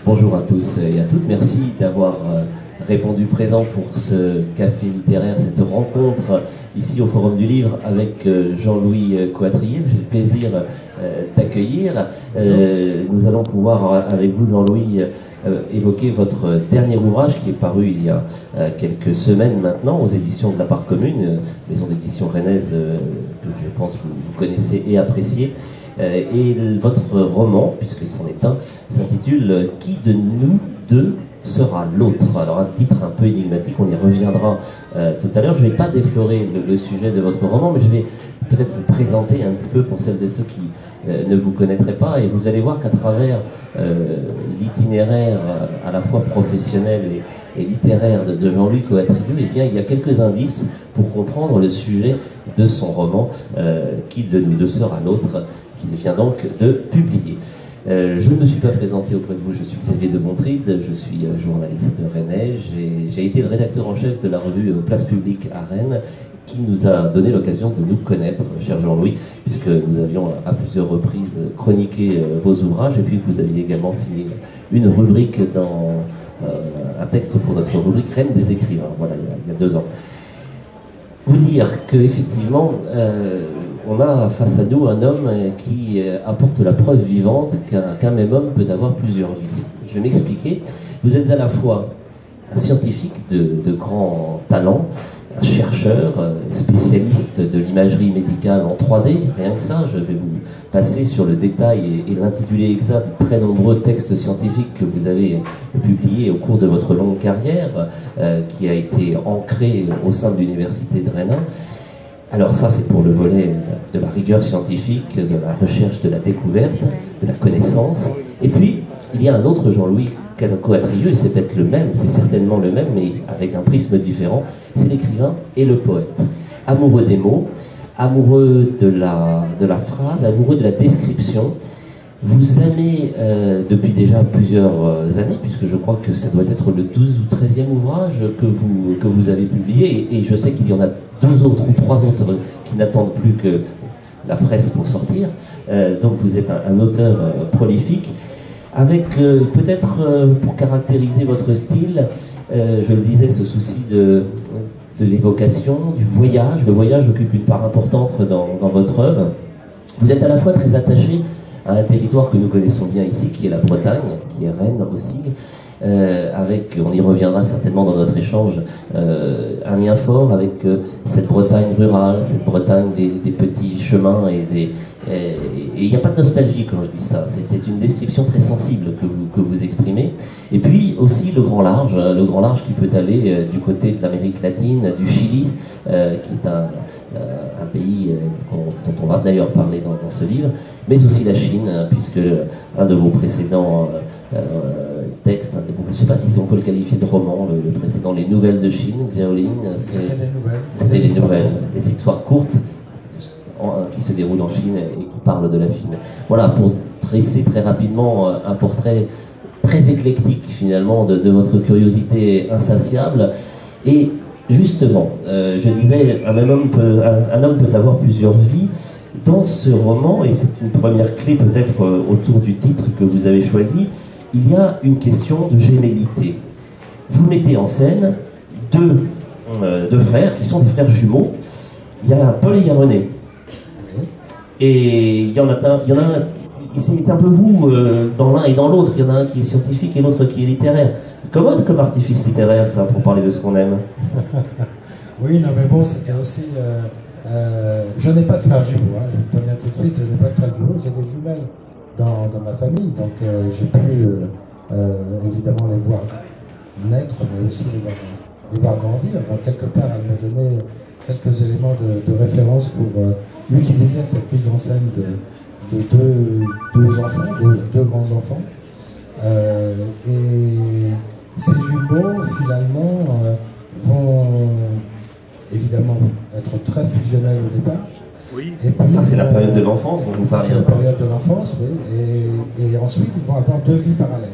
Bonjour à tous et à toutes, merci d'avoir répondu présent pour ce café littéraire, cette rencontre ici au Forum du Livre avec Jean-Louis Coatrier, que j'ai le plaisir d'accueillir. Nous allons pouvoir avec vous, Jean-Louis, évoquer votre dernier ouvrage qui est paru il y a quelques semaines maintenant aux éditions de la Part Commune, maison d'édition rennaise que je pense vous connaissez et appréciez. Et votre roman, puisque c'en est un, s'intitule « Qui de nous deux sera l'autre ?» Alors un titre un peu énigmatique, on y reviendra tout à l'heure. Je ne vais pas déflorer le sujet de votre roman, mais je vais peut-être vous présenter un petit peu pour celles et ceux qui ne vous connaîtraient pas. Et vous allez voir qu'à travers l'itinéraire à la fois professionnel et littéraire de Jean-Louis Coatrieu, eh bien, il y a quelques indices pour comprendre le sujet de son roman « Qui de nous deux sera l'autre ?» qu'il vient donc de publier. Je ne me suis pas présenté auprès de vous, je suis Xavier de Bontride, je suis journaliste rennais, j'ai été le rédacteur en chef de la revue Place Publique à Rennes, qui nous a donné l'occasion de nous connaître, cher Jean-Louis, puisque nous avions à plusieurs reprises chroniqué vos ouvrages, et puis vous aviez également signé une rubrique dans un texte pour notre rubrique Rennes des écrivains, voilà, il y a 2 ans. Vous dire qu'effectivement, on a face à nous un homme qui apporte la preuve vivante qu'un même homme peut avoir plusieurs vies. Je vais m'expliquer. Vous êtes à la fois un scientifique de grand talent, un chercheur, spécialiste de l'imagerie médicale en 3D, rien que ça, je vais vous passer sur le détail et l'intitulé exact de très nombreux textes scientifiques que vous avez publiés au cours de votre longue carrière, qui a été ancrée au sein de l'université de Rennes. Alors ça, c'est pour le volet de la rigueur scientifique, de la recherche, de la découverte, de la connaissance. Et puis, il y a un autre Jean-Louis Coatrieu, et c'est peut-être le même, c'est certainement le même, mais avec un prisme différent, c'est l'écrivain et le poète. Amoureux des mots, amoureux de la phrase, amoureux de la description. Vous aimez, depuis déjà plusieurs années, puisque je crois que ça doit être le 12 ou 13e ouvrage que vous avez publié, et je sais qu'il y en a 2 autres ou 3 autres qui n'attendent plus que la presse pour sortir. Donc vous êtes un auteur prolifique, avec peut-être pour caractériser votre style, je le disais, ce souci de l'évocation, du voyage. Le voyage occupe une part importante dans votre œuvre. Vous êtes à la fois très attaché à un territoire que nous connaissons bien ici, qui est la Bretagne, qui est Rennes aussi, avec, on y reviendra certainement dans notre échange, un lien fort avec cette Bretagne rurale, cette Bretagne des petits chemins, et il n'y a pas de nostalgie quand je dis ça, c'est une description très sensible que vous exprimez. Et puis aussi le grand large qui peut aller du côté de l'Amérique latine, du Chili, qui est un pays dont on va d'ailleurs parler dans ce livre, mais aussi la Chine, puisque un de vos précédents textes, je ne sais pas si on peut le qualifier de roman, le précédent, Les Nouvelles de Chine, Xiaoling, c'était les nouvelles, des histoires courtes qui se déroulent en Chine et qui parlent de la Chine. Voilà, pour dresser très rapidement un portrait très éclectique finalement de votre curiosité insatiable. Et justement, je disais, un homme peut avoir plusieurs vies. Dans ce roman, et c'est une première clé peut-être autour du titre que vous avez choisi, il y a une question de gémellité. Vous mettez en scène deux frères qui sont des frères jumeaux. Il y a Paul et il y a René. Et il y en a un, c'est un peu vous dans l'un et dans l'autre. Il y en a un qui est scientifique et l'autre qui est littéraire. Commode comme artifice littéraire, ça, pour parler de ce qu'on aime. Oui, non, mais bon, c'était aussi. Je n'ai pas de frères jumeaux, hein, je vous préviens tout de suite, je n'ai pas de frères jumeaux, j'ai des jumelles dans ma famille, donc j'ai pu évidemment les voir naître, mais aussi les voir grandir. Donc quelque part, elle me donnait quelques éléments de référence pour utiliser cette mise en scène de deux enfants, deux grands enfants. Et ces jumeaux, finalement, vont évidemment être très fusionnels au départ. Oui. Et puis, ça, c'est la période de l'enfance. C'est la période de l'enfance, oui. Et ensuite, ils vont avoir deux vies parallèles.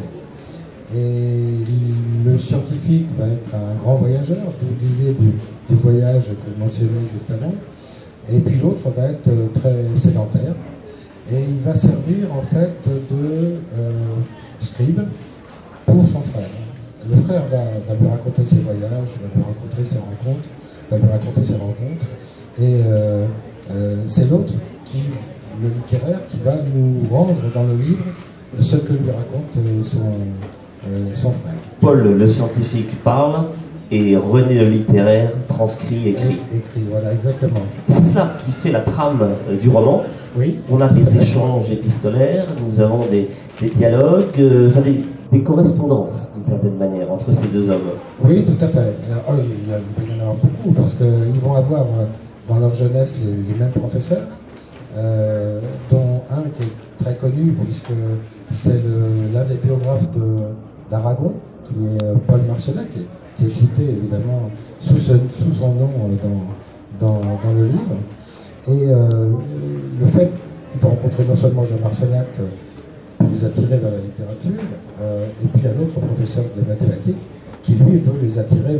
Et le scientifique va être un grand voyageur, d'où l'idée du voyage que vous mentionnez juste avant. Et puis l'autre va être très sédentaire. Et il va servir en fait de scribe pour son frère. Le frère va lui raconter ses voyages, va lui raconter ses rencontres, et c'est l'autre, le littéraire, qui va nous rendre dans le livre ce que lui raconte son frère. Paul, le scientifique, parle, et René, le littéraire, transcrit, écrit. Écrit, voilà, exactement. C'est cela qui fait la trame du roman. Oui. On a des échanges épistolaires, nous avons des dialogues, enfin des correspondances, d'une certaine manière, entre ces deux hommes. Oui, tout à fait. Alors, il va y en avoir beaucoup, parce qu'ils vont avoir dans leur jeunesse les mêmes professeurs, dont un qui est très connu, puisque c'est l'un des biographes d'Aragon, qui est Paul Marcelin, qui est cité évidemment sous son nom dans le livre. Et le fait qu'il faut rencontrer non seulement Jean Marcenac pour les attirer vers la littérature, et puis un autre professeur de mathématiques qui lui veut les attirer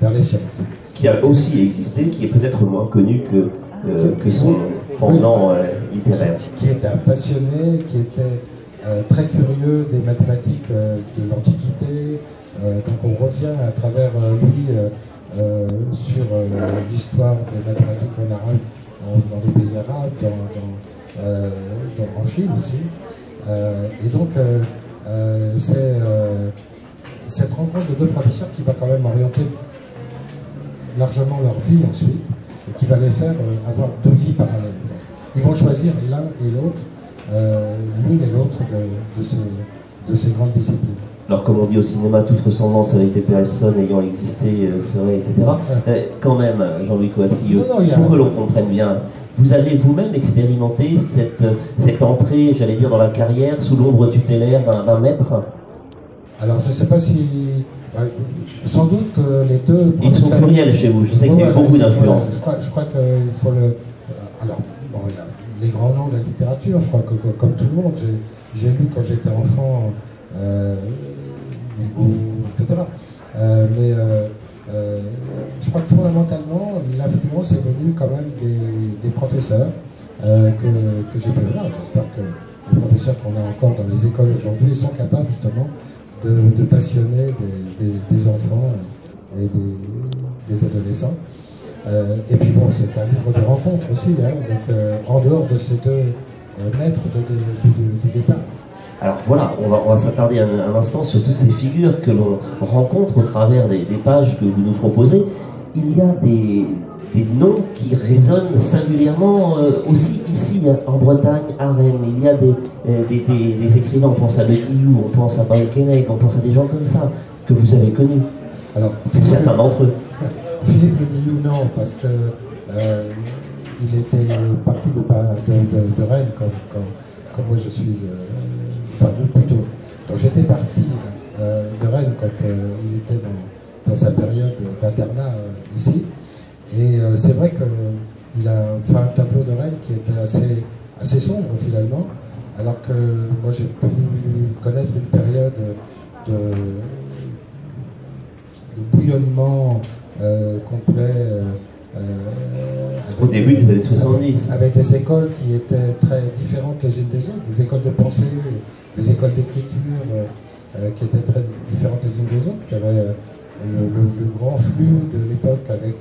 vers les sciences. Qui a aussi existé, qui est peut-être moins connu que son pendant littéraire. Qui était un passionné, qui était très curieux des mathématiques de l'Antiquité. Donc on revient à travers lui sur l'histoire des mathématiques en arabe, dans les pays arabes, en Chine aussi. Et donc c'est cette rencontre de deux professeurs qui va quand même orienter largement leur vie ensuite, et qui va les faire avoir deux vies parallèles. Ils vont choisir l'un et l'autre, l'une et l'autre de ces grandes disciplines. Alors, comme on dit au cinéma, toute ressemblance avec des personnes ayant existé serait, etc. Quand même, Jean-Louis Coatrieux, pour que l'on comprenne bien, vous avez vous-même expérimenté cette entrée, j'allais dire, dans la carrière, sous l'ombre tutélaire d'un maître? Alors, je ne sais pas si... sans doute que les deux... Ils sont pluriels chez vous, je sais qu'il y a eu beaucoup d'influence. Je crois qu'il faut le... Alors, bon, il y a les grands noms de la littérature, je crois que comme tout le monde, j'ai lu quand j'étais enfant... etc. Mais je crois que fondamentalement, l'influence est venue quand même des professeurs que j'ai pu voir. J'espère que les professeurs qu'on a encore dans les écoles aujourd'hui sont capables justement de passionner des enfants et des adolescents. Et puis bon, c'est un livre de rencontre aussi, hein, donc en dehors de ces deux maîtres du départ. Alors voilà, on va s'attarder un instant sur toutes ces figures que l'on rencontre au travers des pages que vous nous proposez. Il y a des noms qui résonnent singulièrement aussi ici, en Bretagne, à Rennes. Il y a des écrivains, on pense à Le Guillou, on pense à Paul Keinec, on pense à des gens comme ça, que vous avez connus. Alors, certains d'entre eux. Philippe Le Guillou, non, parce que il était parti de Rennes, comme moi je suis... Enfin, plutôt. Donc j'étais parti de Rennes quand il était dans sa période d'internat ici. Et c'est vrai qu'il a fait un tableau de Rennes qui était assez sombre finalement, alors que moi j'ai pu connaître une période de bouillonnement complet. Au début des années 70. Avec des écoles qui étaient très différentes les unes des autres, des écoles de pensée, des écoles d'écriture qui étaient très différentes les unes des autres. Il y avait le grand flux de l'époque avec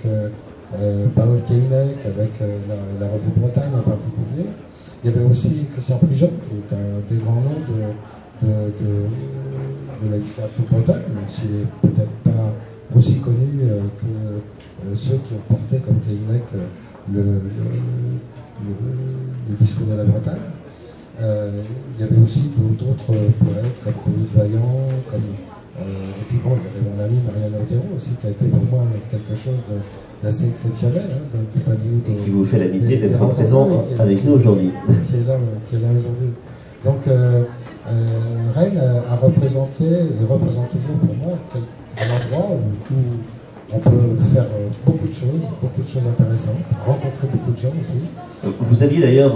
Paul Keinec, avec la revue Bretagne en particulier. Il y avait aussi Christian Prigent, qui est un des grands noms de la littérature bretonne, même s'il n'est peut-être pas aussi connu que ceux qui ont porté comme Keinec le discours de la Bretagne. Il y avait aussi d'autres poètes comme Claude Vaillant, et puis bon, il y avait mon ami Marianne Otero aussi, qui a été pour moi quelque chose d'assez exceptionnel, hein, d'un point de vue et qui vous fait l'amitié d'être présent avec nous aujourd'hui. Qui est là aujourd'hui. Donc Rennes a représenté, et représente toujours pour moi, un endroit où on peut faire beaucoup de choses intéressantes, rencontrer beaucoup de gens aussi. Vous aviez d'ailleurs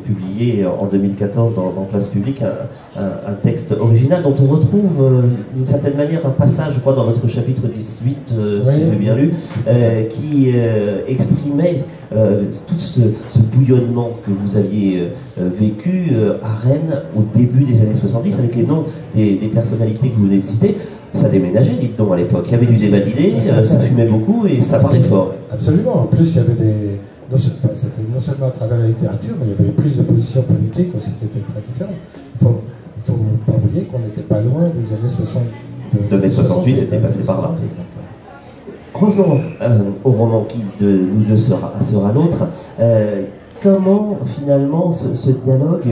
publié en 2014 dans Place Publique un texte original dont on retrouve d'une certaine manière un passage, je crois, dans votre chapitre 18, si j'ai bien lu, qui exprimait tout ce bouillonnement que vous aviez vécu à Rennes au début des années 70, avec les noms des personnalités que vous venez de citer. Ça déménageait, dites donc, à l'époque. Il y avait du débat d'idées, ça fumait beaucoup et ça parlait fort. Absolument. En plus, il y avait des... C'était non seulement à travers la littérature, mais il y avait des prises de position politiques aussi qui étaient très différentes. Il ne faut pas oublier qu'on n'était pas loin des années 60. De mai 68 était passé par là. Revenons au roman qui de nous deux sera l'autre. Comment finalement ce dialogue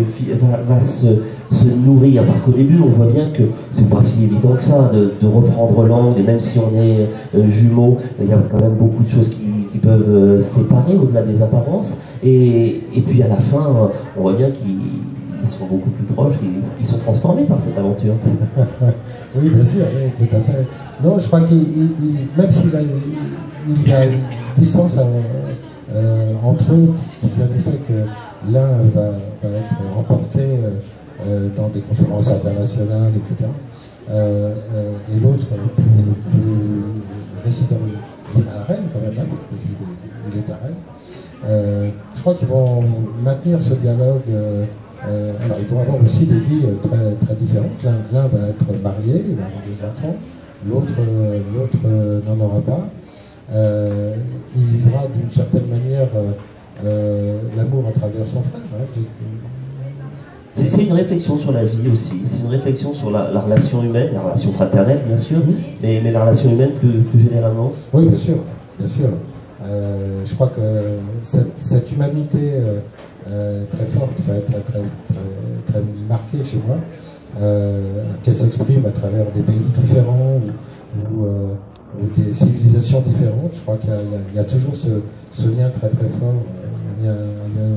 va se nourrir? Parce qu'au début on voit bien que c'est pas si évident que ça de reprendre langue, et même si on est jumeaux, il y a quand même beaucoup de choses qui peuvent séparer au-delà des apparences. Et puis à la fin, on voit bien qu'ils sont beaucoup plus proches, ils sont transformés par cette aventure. Oui, bien sûr, oui, tout à fait. Non, je crois même s'il y a une distance entre eux, qui vient du fait que l'un va être emporté dans des conférences internationales, etc. Et l'autre plus résident à Rennes quand même, hein, parce qu'il est à Rennes. Je crois qu'ils vont maintenir ce dialogue. Alors ils vont avoir aussi des vies très, très différentes. L'un va être marié, il va avoir des enfants, l'autre n'en aura pas. Il vivra d'une certaine manière l'amour à travers son frère. Hein. C'est une réflexion sur la vie aussi, c'est une réflexion sur la relation humaine, la relation fraternelle bien sûr, mais la relation humaine plus généralement. Oui, bien sûr, bien sûr. Je crois que cette humanité très forte, très marquée chez moi, qu'elle s'exprime à travers des pays différents ou des civilisations différentes. Je crois qu'il y a toujours ce lien très très fort, un lien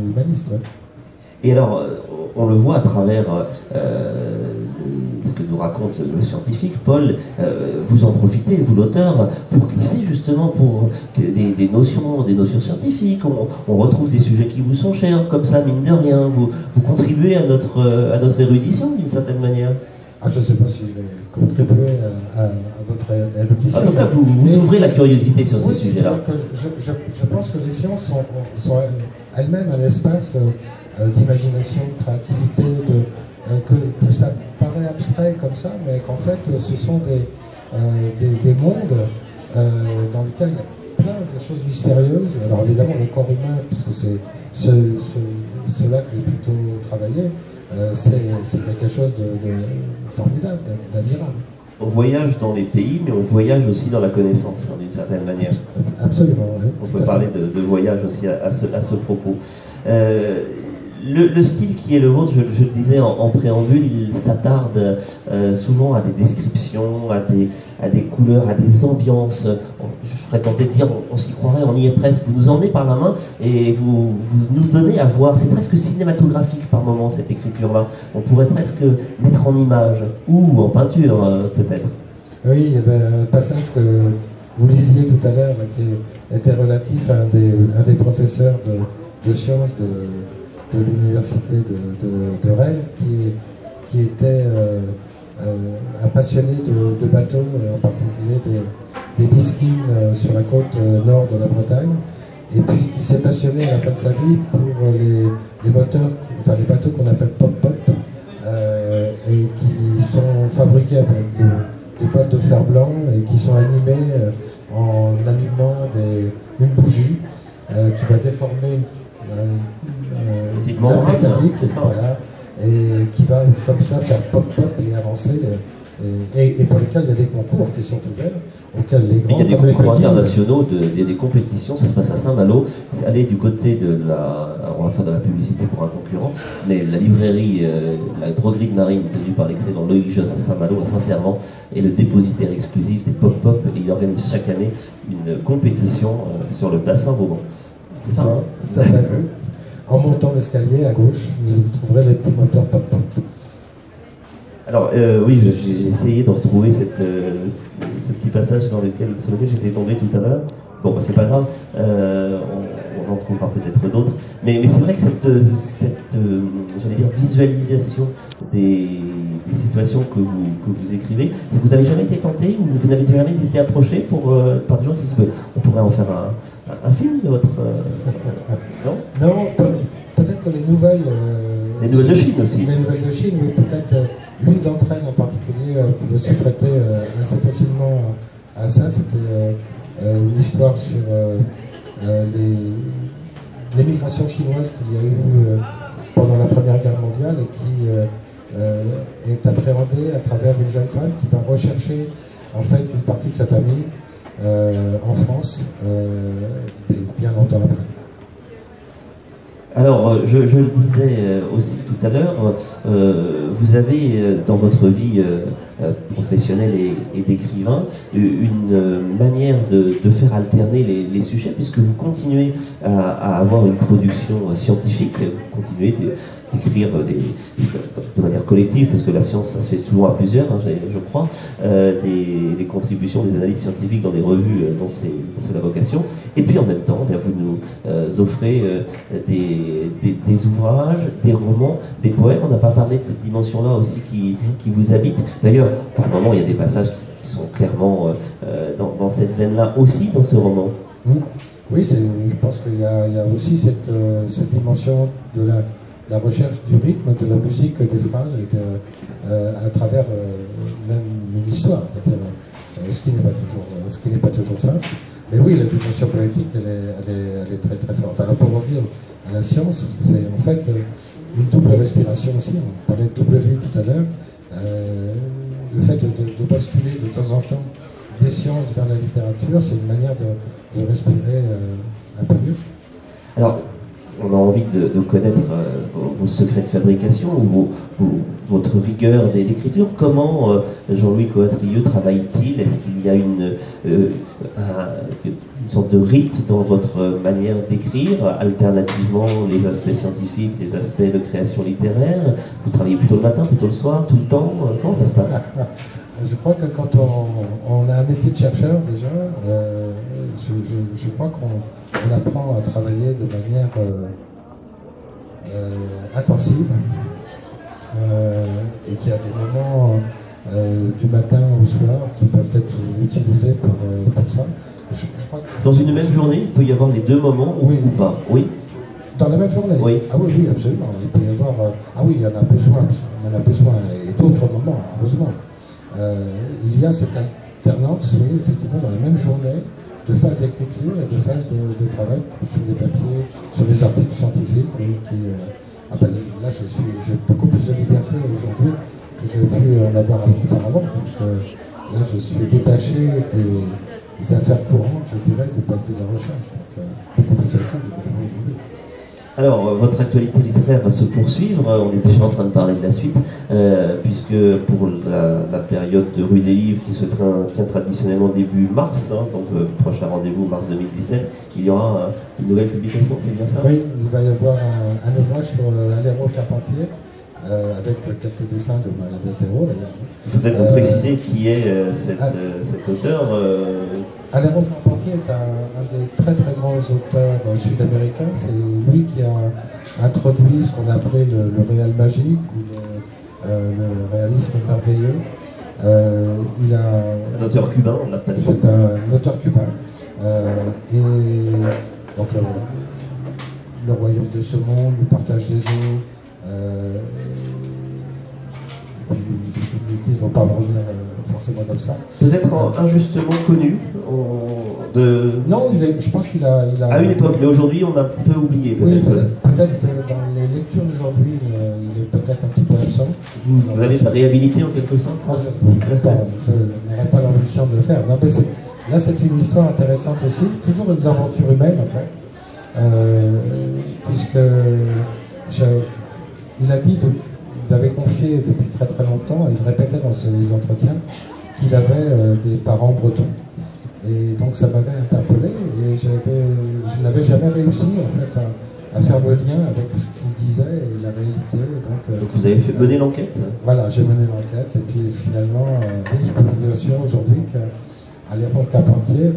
humaniste. Ouais. Et alors, on le voit à travers ce que nous raconte le scientifique, Paul, vous en profitez, vous l'auteur, pour glisser justement pour des notions scientifiques, on retrouve des sujets qui vous sont chers, comme ça, mine de rien, vous contribuez à notre érudition d'une certaine manière. Ah, je ne sais pas si je vais contribuer à votre érudition. En tout cas, vous ouvrez la curiosité sur ces sujets-là. Je pense que les sciences sont elles-mêmes un espace d'imagination, de créativité, que ça paraît abstrait comme ça, mais qu'en fait ce sont des mondes dans lesquels il y a plein de choses mystérieuses. Alors évidemment le corps humain, puisque c'est cela que j'ai plutôt travaillé, c'est quelque chose de formidable, d'admirable. On voyage dans les pays, mais on voyage aussi dans la connaissance, hein, d'une certaine manière. Absolument, oui. On peut parler de voyage aussi à ce propos. Le style qui est le vôtre, je le disais en préambule, il s'attarde souvent à des descriptions, à des couleurs, à des ambiances. Je serais tenté de dire, on s'y croirait, on y est presque. Vous nous emmenez par la main et vous nous donnez à voir. C'est presque cinématographique par moments, cette écriture-là. On pourrait presque mettre en image, ou en peinture peut-être. Oui, il y avait un passage que vous lisiez tout à l'heure qui était relatif à un des professeurs de sciences de l'université de Rennes, qui était un passionné de bateaux, et en particulier des bisquines sur la côte nord de la Bretagne, et puis qui s'est passionné à la fin de sa vie pour les moteurs, enfin les bateaux qu'on appelle pop-pop, et qui sont fabriqués avec des boîtes de fer blanc et qui sont animés en allumant une bougie qui va déformer petite membrane, métallique, voilà, et qui va comme ça faire pop-pop et avancer, et pour lesquels il y a des concours qui sont ouverts, auxquels les grands... Il y a des concours internationaux, il y a des compétitions, ça se passe à Saint-Malo. Allez du côté de on va faire de la publicité pour un concurrent, mais la librairie, la droguerie de Marine, tenue par l'excellent Loïc Josse à Saint-Malo, à Saint-Servant, est le dépositaire exclusif des pop-pop, et il organise chaque année une compétition sur le bassin Vauban. C'est ça, ça en montant l'escalier à gauche, vous trouverez les petits moteurs pop-pop. Alors, oui, j'ai essayé de retrouver ce petit passage sur lequel j'étais tombé tout à l'heure. Bon, bah, c'est pas grave, on en trouvera peut-être d'autres. Mais c'est vrai que j'allais dire, visualisation des situations que vous écrivez, c'est que vous n'avez jamais été tenté ou vous n'avez jamais été approché par des gens qui disent on pourrait en faire un film de votre... non, non, peut-être que les nouvelles... les nouvelles de Chine aussi. Les nouvelles de Chine, oui, peut-être l'une d'entre elles en particulier pouvait se prêter assez facilement à ça. C'était une histoire sur l'émigration chinoise qu'il y a eu pendant la Première Guerre mondiale et qui est appréhendée à travers une jeune femme qui va rechercher en fait une partie de sa famille en France bien longtemps après. Alors, je le disais aussi tout à l'heure, vous avez dans votre vie professionnelle et d'écrivain une manière de faire alterner les sujets, puisque vous continuez à avoir une production scientifique, vous continuez d'écrire de manière collective, parce que la science, ça se fait souvent à plusieurs, hein, je crois, des contributions, des analyses scientifiques dans des revues dont c'est la vocation, et puis en même temps, bien, vous nous offrez des ouvrages, des romans, des poèmes. On n'a pas parlé de cette dimension-là aussi qui vous habite. D'ailleurs, par moments, il y a des passages qui sont clairement dans cette veine-là aussi, dans ce roman. Oui, je pense qu'il y a aussi cette dimension de la recherche du rythme, de la musique, des phrases, à travers même une histoire, c'est-à-dire ce qui n'est pas toujours simple. Mais oui, la dimension poétique, elle est très très forte. Alors pour revenir à la science, c'est en fait une double respiration aussi. On parlait de double vie tout à l'heure. Le fait de basculer de temps en temps des sciences vers la littérature, c'est une manière de respirer un peu mieux. Alors, on a envie de connaître vos secrets de fabrication, ou votre rigueur d'écriture. Comment Jean-Louis Coatrieux travaille-t-il? Est-ce qu'il y a une sorte de rite dans votre manière d'écrire, alternativement les aspects scientifiques, les aspects de création littéraire? Vous travaillez plutôt le matin, plutôt le soir, tout le temps? Comment ça se passe? Je crois que quand on a un métier de chercheur déjà, je crois qu'on apprend à travailler de manière intensive et qu'il y a des moments du matin au soir qui peuvent être utilisés pour ça. Je crois que... Dans une même journée, il peut y avoir les deux moments ou pas? Oui. Dans la même journée? Oui. Ah oui, absolument. Il peut y avoir... ah oui, il y en a besoin, et d'autres moments, heureusement. Il y a cette alternance, oui, effectivement, dans la même journée, de phases d'écriture et de phases de travail sur des papiers, sur des articles scientifiques. Là, j'ai beaucoup plus de liberté aujourd'hui que j'ai pu en avoir auparavant, parce que là, je suis détaché des affaires courantes, je dirais, du papier de la recherche. Donc, beaucoup plus facile aujourd'hui. Alors, votre actualité littéraire va se poursuivre. On est déjà en train de parler de la suite, puisque pour la période de Rue des Livres qui se tient traditionnellement début mars, hein, donc prochain rendez-vous mars 2017, il y aura une nouvelle publication, c'est bien ça? Oui, il va y avoir un ouvrage sur Aléro Carpentier, avec quelques dessins de Marie Thérault, d'ailleurs. Il faut peut-être nous préciser qui est cet auteur. Aléro Carpentier est un des très très grands auteurs sud-américains. C'est lui qui a introduit ce qu'on a appelé le réel magique ou le réalisme merveilleux. Un auteur cubain, on l'appelle. C'est un auteur cubain. Et donc le royaume de ce monde, le partage des eaux. Ils ne vont pas revenir forcément comme ça. Peut-être injustement connu Non, je pense qu'il a... À une époque, mais aujourd'hui on a un petit peu oublié. Oui, peut-être dans les lectures d'aujourd'hui, il est peut-être un petit peu absent. Vous allez le réhabiliter en quelque sorte? Je n'aurais pas l'ambition de le faire. Non, mais là, c'est une histoire intéressante aussi, toujours des aventures humaines en fait, puisque il a dit, il avait confié depuis très très longtemps, et il répétait dans ses entretiens, qu'il avait des parents bretons. Et donc ça m'avait interpellé, et je n'avais jamais réussi en fait à faire le lien avec ce qu'il disait et la réalité. Donc vous avez mené l'enquête? Voilà, j'ai mené l'enquête et puis finalement, oui, je peux vous assurer aujourd'hui qu'à l'époque Carpentier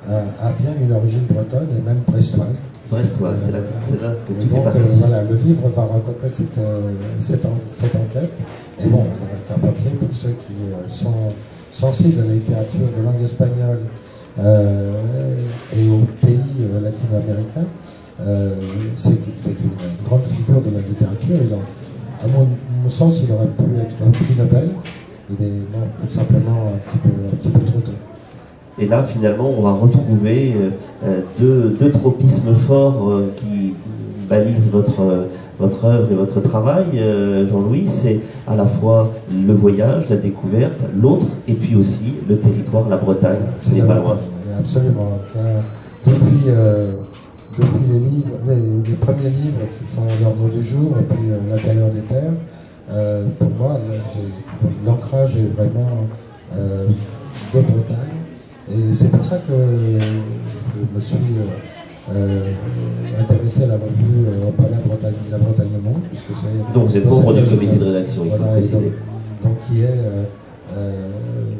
a bien une origine bretonne et même brestoise. Brestoise, c'est là que tu fais donc, partie. voilà, le livre va raconter cette enquête. Et bon, Carpentier, pour ceux qui sont sensibles à la littérature de langue espagnole et aux pays latino-américains, c'est une grande figure de la littérature. À mon sens, il aurait pu être un prix Nobel. Il est mort tout simplement un petit peu trop tôt. Et là, finalement, on va retrouver deux tropismes forts qui balisent votre œuvre et votre travail, Jean-Louis. C'est à la fois le voyage, la découverte, l'autre, et puis aussi le territoire, la Bretagne. Ce n'est pas loin. Absolument. Depuis les premiers livres qui sont à l'ordre du jour, et puis l'intérieur des terres, pour moi, l'ancrage est vraiment de Bretagne. Et c'est pour ça que je me suis intéressé à la revue La Bretagne Monde, puisque c'est... Donc vous êtes membre du comité de rédaction, il faut préciser. Donc qui est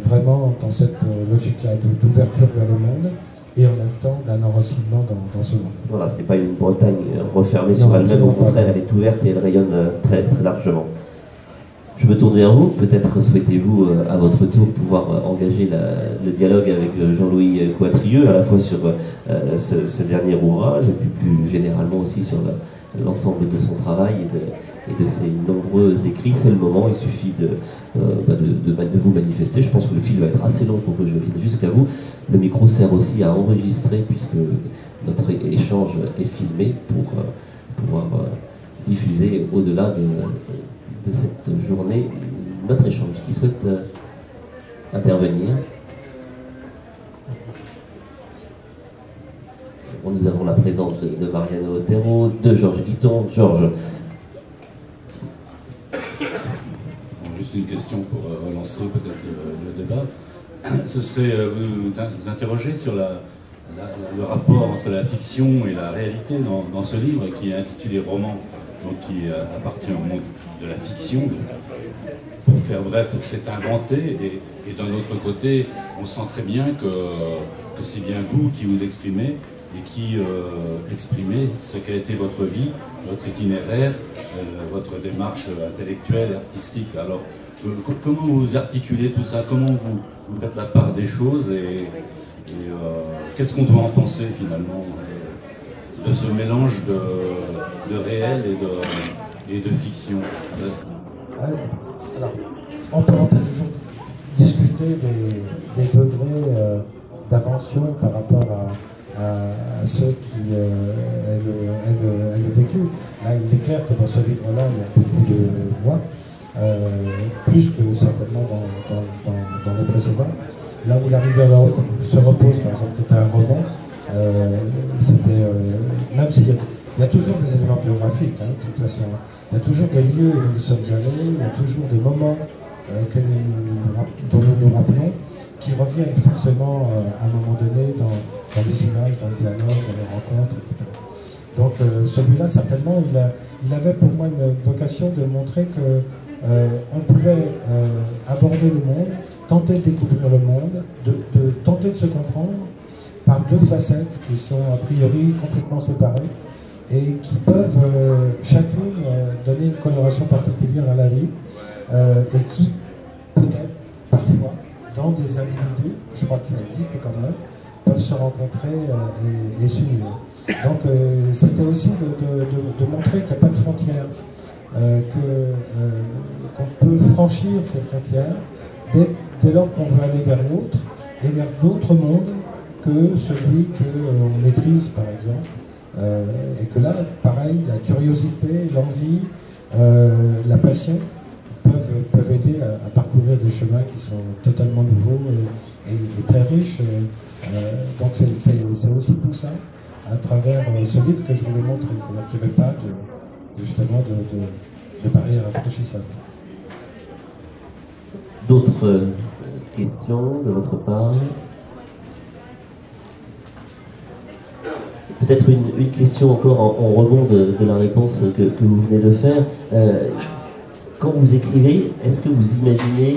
vraiment dans cette logique-là d'ouverture vers le monde, et en même temps d'un enracinement dans ce monde. Voilà, ce n'est pas une Bretagne refermée sur elle-même, au contraire, elle est ouverte et elle rayonne très, très largement. Je me tourne vers vous, peut-être souhaitez-vous à votre tour pouvoir engager le dialogue avec Jean-Louis Coatrieux, à la fois sur ce dernier ouvrage, et puis plus généralement aussi sur l'ensemble de son travail et de ses nombreux écrits. C'est le moment, il suffit de vous manifester. Je pense que le fil va être assez long pour que je vienne jusqu'à vous. Le micro sert aussi à enregistrer, puisque notre échange est filmé pour pouvoir diffuser au-delà de cette journée notre échange. Qui souhaite intervenir? Bon, nous avons la présence de Mariano Otero, de Georges Guiton. Georges. Juste une question pour relancer peut-être le débat. Ce serait vous interroger sur le rapport entre la fiction et la réalité dans ce livre qui est intitulé Roman, donc qui appartient au monde de la fiction. Pour faire bref, c'est inventé, et d'un autre côté, on sent très bien que c'est bien vous qui vous exprimez et qui exprimez ce qu'a été votre vie, votre itinéraire, votre démarche intellectuelle et artistique. Alors, comment vous articulez tout ça? Comment vous faites la part des choses et qu'est-ce qu'on doit en penser finalement de ce mélange de réel et de fiction? Alors, on peut toujours discuter des degrés d'invention par rapport à ceux qui aient le vécu. Là, il est clair que dans ce livre-là, il y a beaucoup de moi, plus que certainement dans les précédents. Là où la rivière se repose, par exemple, qui était un roman, c'était, même s'il y a toujours des éléments biographiques, hein, de toute façon. Il y a toujours des lieux où nous sommes allés, il y a toujours des moments dont nous nous rappelons, qui reviennent forcément à un moment donné dans les images, dans le dialogue, dans les rencontres, etc. Donc celui-là, certainement, il avait pour moi une vocation de montrer qu'on pouvait aborder le monde, tenter de découvrir le monde, de tenter de se comprendre par deux facettes qui sont a priori complètement séparées et qui peuvent chacune donner une coloration particulière à la vie et qui, peut-être, parfois, dans des individus, je crois que ça existe quand même, peuvent se rencontrer et s'unir. Donc c'était aussi de montrer qu'il n'y a pas de frontières, qu'on peut franchir ces frontières dès lors qu'on veut aller vers l'autre et vers d'autres mondes que celui qu'on maîtrise, par exemple. Et que là, pareil, la curiosité, l'envie, la passion peuvent aider à parcourir des chemins qui sont totalement nouveaux et très riches. Donc c'est aussi tout ça, à travers ce livre, que je voulais montrer. C'est-à-dire qu'il n'y avait pas justement de barrière infranchissable. D'autres questions de votre part? Peut-être une question encore en rebond de la réponse que vous venez de faire. Quand vous écrivez, est-ce que vous imaginez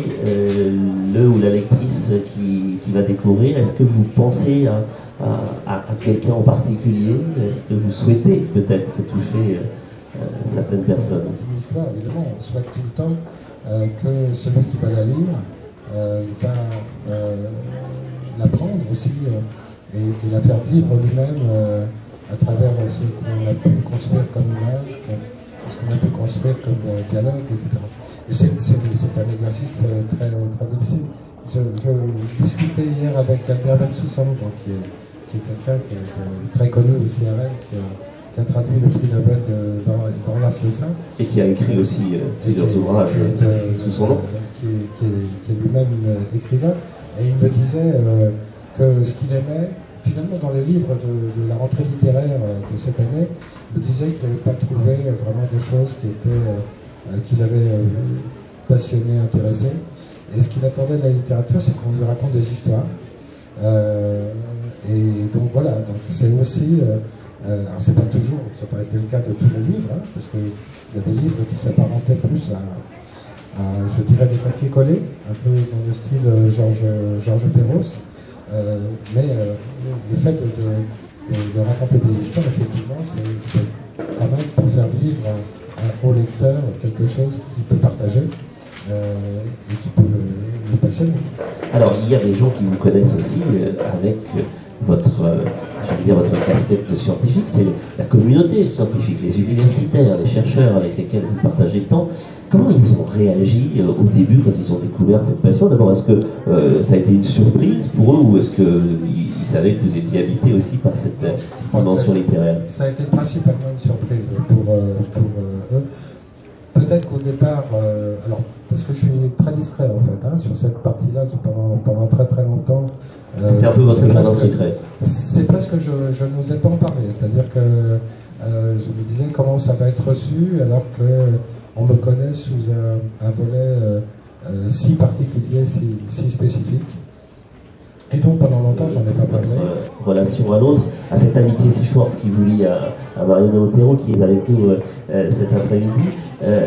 le ou la lectrice qui va découvrir? Est-ce que vous pensez à quelqu'un en particulier? Est-ce que vous souhaitez peut-être toucher certaines personnes? C'est une histoire, évidemment. On souhaite tout le temps que celui qui va la lire va l'apprendre aussi et la faire vivre lui-même à travers ce qu'on a pu construire comme image, ce qu'on a pu construire comme dialogue, etc. Et c'est un exercice très difficile. Je discutais hier avec Albert Bensoussan, qui est quelqu'un qui est très connu aussi à Rennes, qui a traduit le prix Nobel d'Horace Le Saint. Et qui a écrit aussi plusieurs ouvrages sous son nom. Qui est lui-même écrivain. Et il me disait que ce qu'il aimait, finalement, dans les livres de la rentrée littéraire de cette année, il me disait qu'il n'avait pas trouvé vraiment des choses qui l'avaient passionné, intéressé. Et ce qu'il attendait de la littérature, c'est qu'on lui raconte des histoires. Et donc voilà, donc c'est aussi... alors c'est pas toujours, ça n'a pas été le cas de tous les livres, hein, parce qu'il y a des livres qui s'apparentaient plus à, je dirais, des papiers collés, un peu dans le style Georges Perros. Mais le fait de raconter des histoires, effectivement, c'est quand même pour faire vivre au lecteur quelque chose qu'il peut partager et qui peut le passionner. Alors, il y a des gens qui vous connaissent aussi avec votre casquette de scientifique, c'est la communauté scientifique, les universitaires, les chercheurs avec lesquels vous partagez le temps. Comment ils ont réagi au début quand ils ont découvert cette passion? D'abord, est-ce que ça a été une surprise pour eux ou est-ce qu'ils savaient que vous étiez habité aussi par cette dimension littéraire? Ça a été principalement une surprise pour eux. Peut-être qu'au départ, alors parce que je suis très discret en fait, hein, sur cette partie-là, pendant très longtemps. C'était un peu votre jardin secret. C'est parce que je n'osais pas en parler, c'est-à-dire que je me disais comment ça va être reçu alors qu'on me connaît sous un volet si particulier, si spécifique. Et donc pendant longtemps, j'en ai pas parlé. Relation à l'autre, à cette amitié si forte qui vous lie à Marianne Otero qui est avec nous cet après-midi.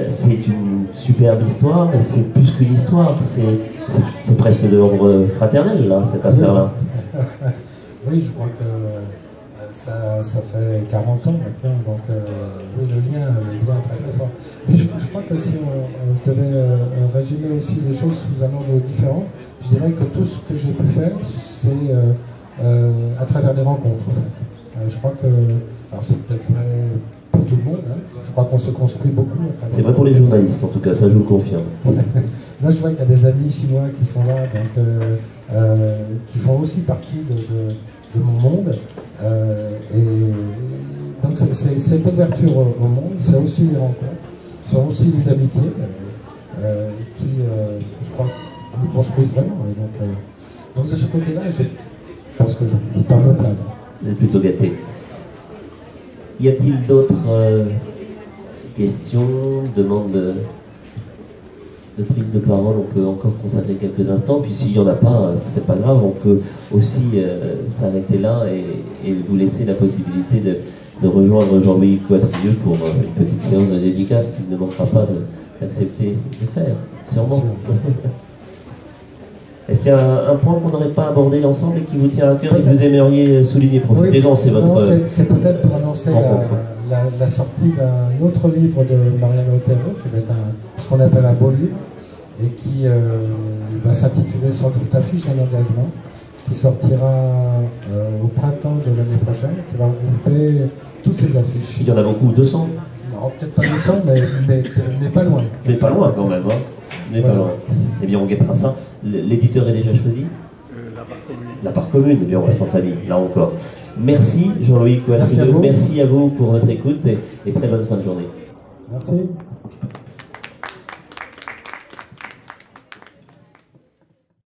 C'est une superbe histoire, et c'est plus qu'une histoire, c'est presque de l'ordre fraternel, là, cette affaire-là. Oui, je crois que ça fait 40 ans maintenant, donc oui, le lien est très très fort. Mais je crois que si on devait résumer aussi les choses sous un angle différent, je dirais que tout ce que j'ai pu faire, c'est à travers des rencontres, en fait. Je crois que, alors c'est peut-être vrai pour tout le monde, hein, je crois qu'on se construit beaucoup. C'est vrai pour les journalistes, en tout cas, ça je vous le confirme. Là, je vois qu'il y a des amis chinois qui sont là, donc qui font aussi partie de mon monde. Et donc cette ouverture au monde, c'est aussi les rencontres, c'est aussi les amitiés qui, je crois, nous construisent vraiment. Et donc de ce côté-là, je pense que je ne peux pas me plaindre. Vous êtes plutôt gâté. Y a-t-il d'autres questions, demandes de prise de parole? On peut encore consacrer quelques instants, puis s'il n'y en a pas, c'est pas grave, on peut aussi s'arrêter là et vous laisser la possibilité de rejoindre Jean-Louis Coatrieux pour une petite séance de dédicace qu'il ne manquera pas d'accepter de faire, sûrement. Est-ce qu'il y a un point qu'on n'aurait pas abordé ensemble et qui vous tient à cœur et que vous aimeriez souligner? Profitez-en, c'est votre... C'est peut-être pour annoncer la sortie d'un autre livre de Marianne Otero, qui va être ce qu'on appelle un beau livre, et qui va s'intituler sans doute Affiche d'un engagement, qui sortira au printemps de l'année prochaine, qui va regrouper toutes ces affiches. Il y en a beaucoup, 200? Non, peut-être pas 200, mais pas loin. Mais pas loin quand même, hein. Mais voilà. Pas loin. Eh bien, on guettera ça. L'éditeur est déjà choisi? La part commune. La part commune, eh bien, on reste en famille, là encore. Merci Jean-Louis Coatrieux, merci à vous pour votre écoute et très bonne fin de journée. Merci.